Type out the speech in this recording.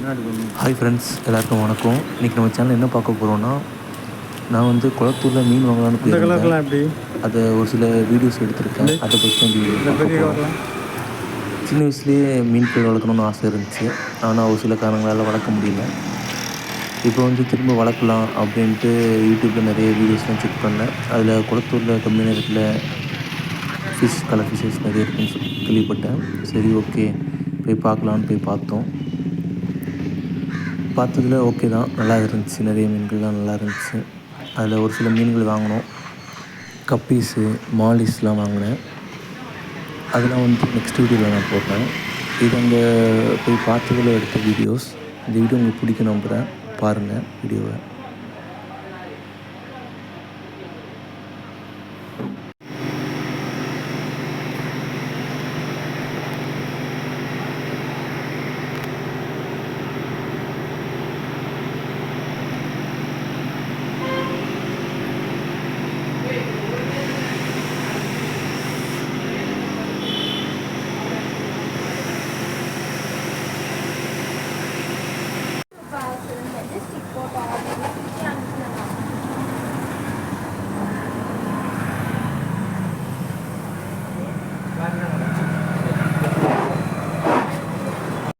Hi friends, எல்லாருக்கும் வணக்கம். இன்றைக்கி நம்ம சேனல் என்ன பார்க்க போகிறோன்னா, நான் வந்து குளத்தூரில் மீன் வாங்கலான்னு போயிருந்தேன். அதை ஒரு சில வீடியோஸ் எடுத்திருக்கேன். அதை பற்றி தான் பார்க்க போகிறோம். சின்ன வயசுலேயே மீன் கோழி வளர்க்கணுன்னு ஆசை இருந்துச்சு. ஆனால் ஒரு சில காரணங்களால் வளர்க்க முடியல. இப்போ வந்து திரும்ப வளர்க்கலாம் அப்படின்ட்டு யூடியூப்பில் நிறைய வீடியோஸ்லாம் செக் பண்ணேன். அதில் குளத்தூரில் கம்மியான ரேட்டில் கலர் ஃபிஷ்ஷஸ் நிறைய இருக்குன்னு கேள்விப்பட்டேன். சரி, ஓகே, போய் பார்க்கலான்னு போய் பார்த்தோம். பார்த்ததுல ஓகே தான், நல்லா இருந்துச்சு. நிறைய மீன்கள்லாம் நல்லா இருந்துச்சு. அதில் ஒரு சில மீன்கள் வாங்கினோம். கப்பீஸு, மாலிஸ்லாம் வாங்கினேன். அதெல்லாம் வந்து நெக்ஸ்ட் வீடியோவில் நான் போடுறேன். இது அங்கே போய் பார்த்ததில் எடுத்த வீடியோஸ். இந்த வீடியோ உங்களுக்கு பிடிக்கும் நம்புகிறேன். பாருங்கள் வீடியோவை.